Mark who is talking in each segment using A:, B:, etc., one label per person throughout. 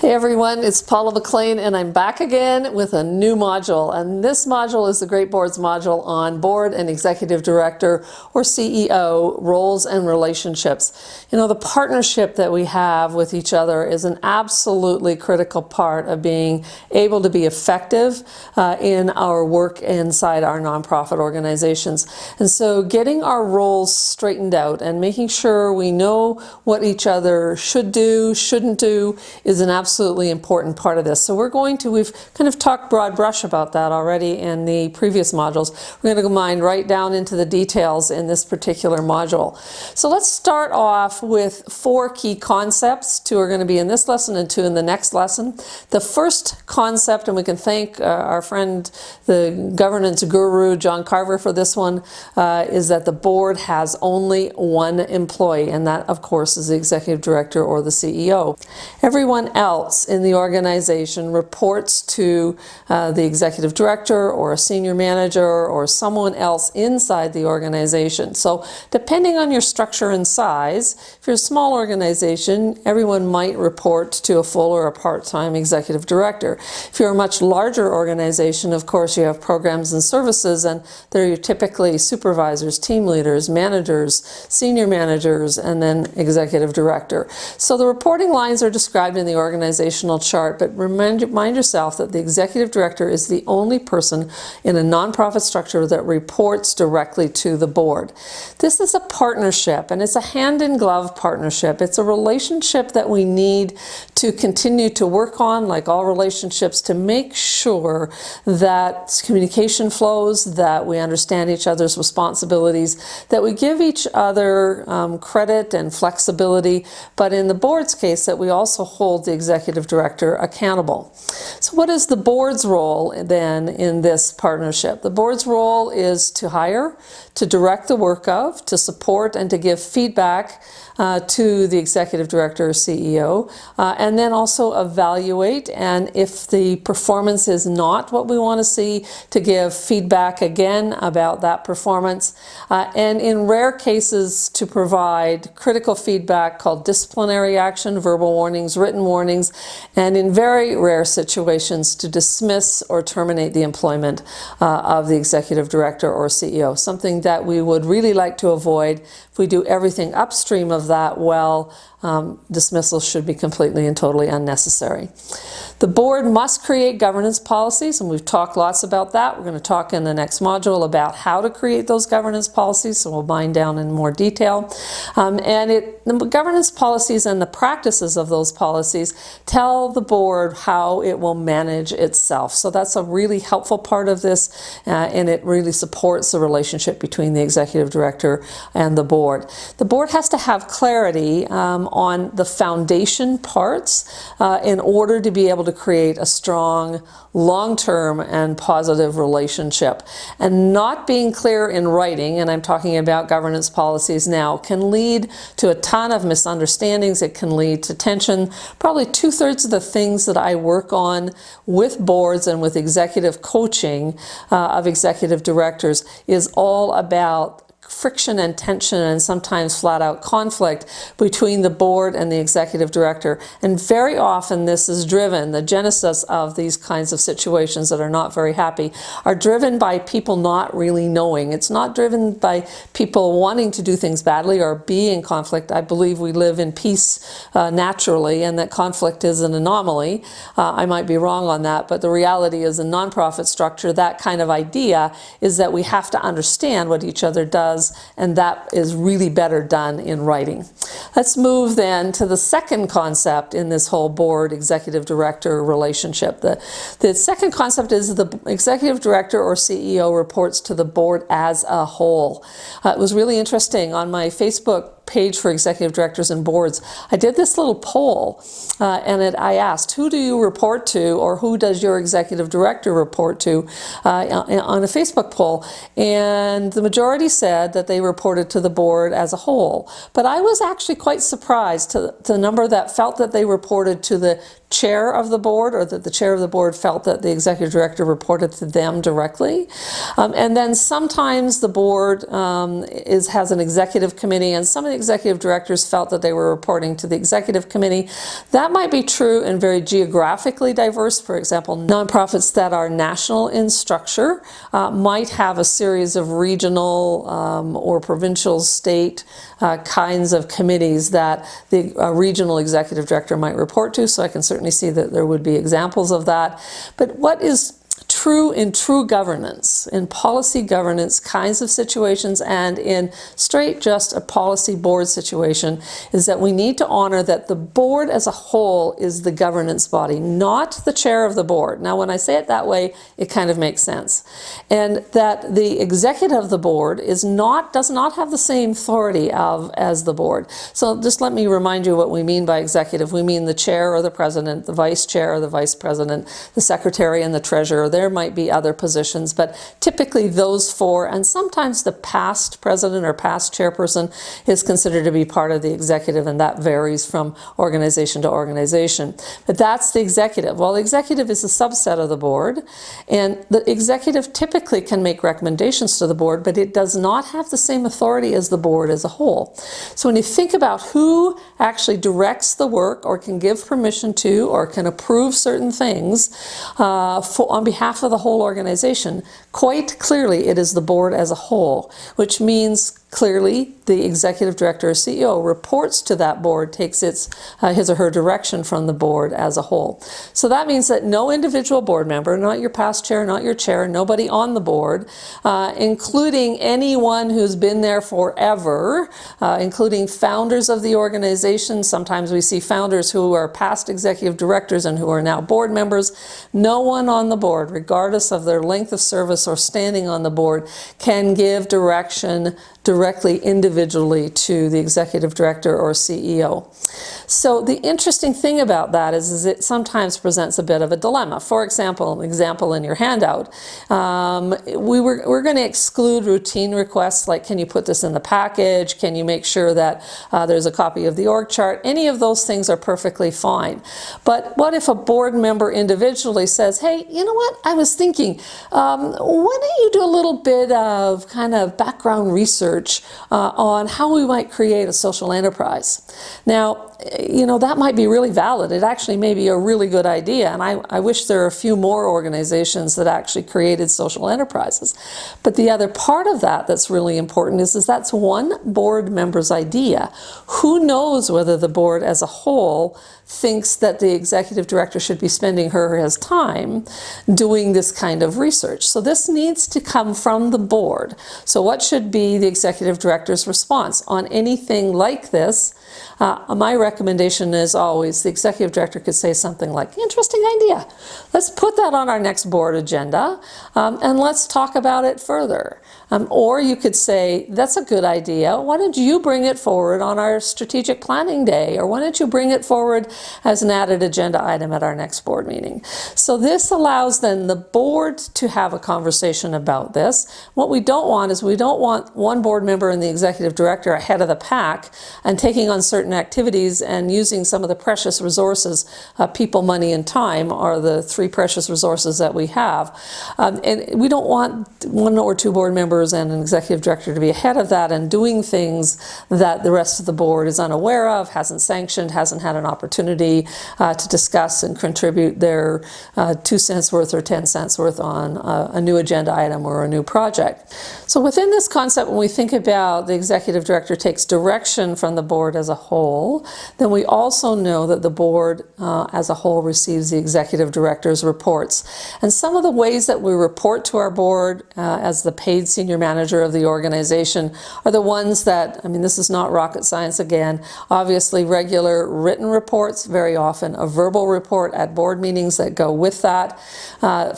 A: Hey everyone, it's Paula MacLean and I'm back again with a new module, and this module is the Great Boards module on board and executive director or CEO roles and relationships. You know, the partnership that we have with each other is an absolutely critical part of being able to be effective in our work inside our nonprofit organizations. And so getting our roles straightened out and making sure we know what each other should do, shouldn't do is an absolutely important part of this. So we've kind of talked broad brush about that already in the previous modules. We're going to go right down into the details in this particular module. So let's start off with 4 key concepts. 2 are going to be in this lesson and 2 in the next lesson. The first concept, and we can thank our friend, the governance guru, John Carver, for this one, is that the board has only one employee, and that, of course, is the executive director or the CEO. Everyone else in the organization reports to the executive director or a senior manager or someone else inside the organization. So depending on your structure and size, if you're a small organization, everyone might report to a full or a part-time executive director. If you're a much larger organization, of course, you have programs and services, and they're typically supervisors, team leaders, managers, senior managers, and then executive director. So the reporting lines are described in the organizational chart, but remind yourself that the executive director is the only person in a nonprofit structure that reports directly to the board. This is a partnership, and it's a hand-in-glove partnership. It's a relationship that we need to continue to work on, like all relationships, to make sure that communication flows, that we understand each other's responsibilities, that we give each other credit and flexibility, but in the board's case, that we also hold the executive director accountable. So what is the board's role then in this partnership? The board's role is to hire, to direct the work of, to support, and to give feedback to the executive director or CEO, and then also evaluate, and if the performance is not what we want to see, to give feedback again about that performance, and in rare cases to provide critical feedback called disciplinary action, verbal warnings, written warnings, and in very rare situations to dismiss or terminate the employment of the executive director or CEO, something that we would really like to avoid. If we do everything upstream of that well, dismissal should be completely and totally unnecessary. The board must create governance policies, and we've talked lots about that. We're going to talk in the next module about how to create those governance policies, so we'll bind down in more detail. The governance policies and the practices of those policies tell the board how it will manage itself. So that's a really helpful part of this, and it really supports the relationship between the executive director and the board. The board has to have clarity on the foundation parts in order to be able to create a strong, long-term and positive relationship. And not being clear in writing, and I'm talking about governance policies now, can lead to a ton of misunderstandings. It can lead to tension. Probably 2/3 of the things that I work on with boards and with executive coaching of executive directors is all about friction and tension and sometimes flat-out conflict between the board and the executive director. And very often this is driven, the genesis of these kinds of situations that are not very happy, are driven by people not really knowing. It's not driven by people wanting to do things badly or be in conflict. I believe we live in peace naturally, and that conflict is an anomaly. I might be wrong on that, but the reality is, in nonprofit structure, that kind of idea is that we have to understand what each other does, and that is really better done in writing. Let's move then to the second concept in this whole board executive director relationship. The second concept is the executive director or CEO reports to the board as a whole. It was really interesting on my Facebook page for executive directors and boards. I did this little poll, and I asked, who do you report to, or who does your executive director report to, on a Facebook poll? And the majority said that they reported to the board as a whole. But I was actually quite surprised to the number that felt that they reported to the chair of the board, or that the chair of the board felt that the executive director reported to them directly. And then sometimes the board has an executive committee, and some of the the executive directors felt that they were reporting to the executive committee. That might be true in very geographically diverse, for example, nonprofits that are national in structure might have a series of regional or provincial, state kinds of committees that the regional executive director might report to, so I can certainly see that there would be examples of that. But what is true in true governance, in policy governance kinds of situations, and in straight just a policy board situation, is that we need to honor that the board as a whole is the governance body, not the chair of the board. Now, when I say it that way, it kind of makes sense. And that the executive of the board does not have the same authority as the board. So just let me remind you what we mean by executive. We mean the chair or the president, the vice chair or the vice president, the secretary and the treasurer. There might be other positions, but typically those four, and sometimes the past president or past chairperson is considered to be part of the executive, and that varies from organization to organization. But that's the executive. Well, the executive is a subset of the board, and the executive typically can make recommendations to the board, but it does not have the same authority as the board as a whole. So when you think about who actually directs the work or can give permission to or can approve certain things on behalf of the whole organization, quite clearly it is the board as a whole, which means clearly the executive director or CEO reports to that board, takes his or her direction from the board as a whole. So that means that no individual board member, not your past chair, not your chair, nobody on the board, including anyone who's been there forever, including founders of the organization. Sometimes we see founders who are past executive directors and who are now board members. No one on the board, regardless of their length of service or standing on the board, can give direction directly, individually to the executive director or CEO. So the interesting thing about that is it sometimes presents a bit of a dilemma. For example, an example in your handout, we're going to exclude routine requests like, can you put this in the package? Can you make sure that there's a copy of the org chart? Any of those things are perfectly fine. But what if a board member individually says, hey, you know what, I was thinking, why don't you do a little bit of kind of background research on how we might create a social enterprise. Now, you know, that might be really valid. It actually may be a really good idea, and I wish there were a few more organizations that actually created social enterprises. But the other part of that that's really important is that's one board member's idea. Who knows whether the board as a whole thinks that the executive director should be spending her or his time doing this kind of research. So this needs to come from the board. So what should be the executive director's response on anything like this? My recommendation is always the executive director could say something like, interesting idea. Let's put that on our next board agenda and let's talk about it further. Or you could say, that's a good idea. Why don't you bring it forward on our strategic planning day? Or why don't you bring it forward as an added agenda item at our next board meeting? So this allows then the board to have a conversation about this. What we don't want is we don't want one board member and the executive director ahead of the pack and taking on certain activities and using some of the precious resources, people, money, and time are the three precious resources that we have. And we don't want one or two board members and an executive director to be ahead of that and doing things that the rest of the board is unaware of, hasn't sanctioned, hasn't had an opportunity to discuss and contribute their 2 cents worth or 10 cents worth on a new agenda item or a new project. So within this concept, when we think about the executive director takes direction from the board as a whole, then we also know that the board as a whole receives the executive director's reports. And some of the ways that we report to our board as the paid senior manager of the organization are the ones that, I mean, this is not rocket science again, obviously regular written reports, very often a verbal report at board meetings that go with that,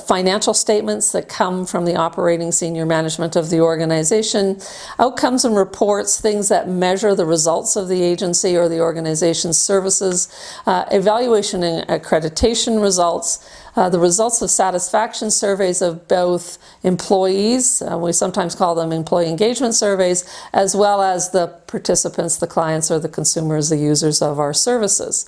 A: financial statements that come from the operating senior management of the organization, outcomes and reports, things that measure the results of the agency, agency or the organization's services, evaluation and accreditation results, the results of satisfaction surveys of both employees, we sometimes call them employee engagement surveys, as well as the participants, the clients or the consumers, the users of our services.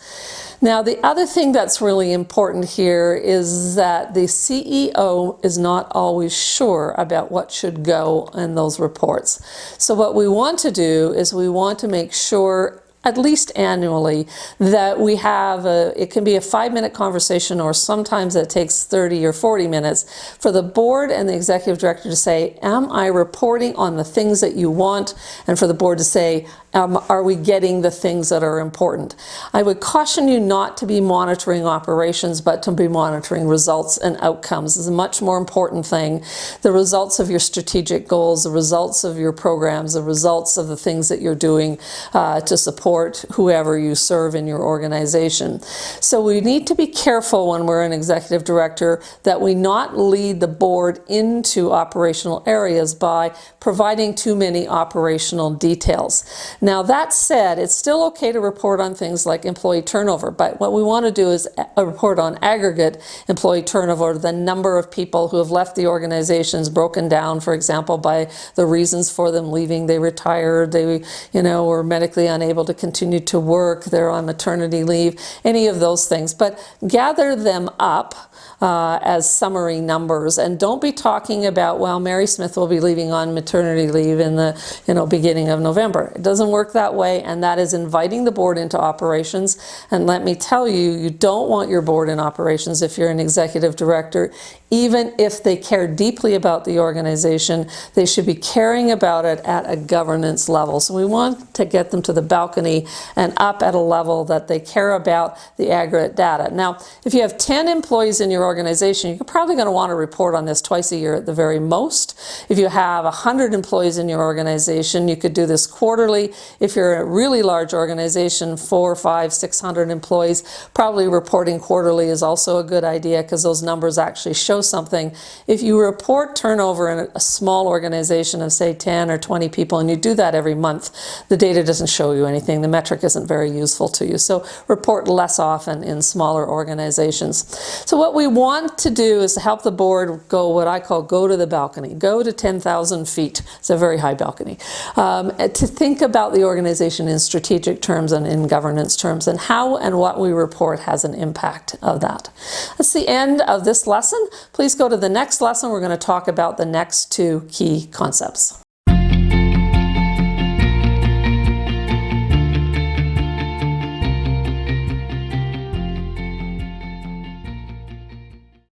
A: Now, the other thing that's really important here is that the CEO is not always sure about what should go in those reports. So what we want to do is we want to make sure, at least annually, that we have it can be a 5-minute conversation, or sometimes it takes 30 or 40 minutes for the board and the executive director to say, am I reporting on the things that you want? And for the board to say, are we getting the things that are important? I would caution you not to be monitoring operations, but to be monitoring results and outcomes. This is a much more important thing. The results of your strategic goals, the results of your programs, the results of the things that you're doing to support whoever you serve in your organization. So we need to be careful when we're an executive director that we not lead the board into operational areas by providing too many operational details. Now, that said, it's still okay to report on things like employee turnover, but what we want to do is report on aggregate employee turnover, the number of people who have left the organizations, broken down, for example, by the reasons for them leaving. They retired, they were medically unable to continue to work, they're on maternity leave, any of those things. But gather them up as summary numbers, and don't be talking about, well, Mary Smith will be leaving on maternity leave in the beginning of November. It doesn't work that way, and that is inviting the board into operations. And let me tell you, you don't want your board in operations if you're an executive director. Even if they care deeply about the organization, they should be caring about it at a governance level. So we want to get them to the balcony and up at a level that they care about the aggregate data. Now, if you have 10 employees in your organization, you're probably going to want to report on this twice a year at the very most. If you have 100 employees in your organization, you could do this quarterly. If you're a really large organization, 400, 500, 600 employees, probably reporting quarterly is also a good idea, because those numbers actually show something. If you report turnover in a small organization of, say, 10 or 20 people, and you do that every month, the data doesn't show you anything. The metric isn't very useful to you. So report less often in smaller organizations. So what we want to do is to help the board go, what I call, go to the balcony, go to 10,000 feet. It's a very high balcony. To think about the organization in strategic terms and in governance terms, and how and what we report has an impact of that. That's the end of this lesson. Please go to the next lesson. We're going to talk about the next 2 key concepts.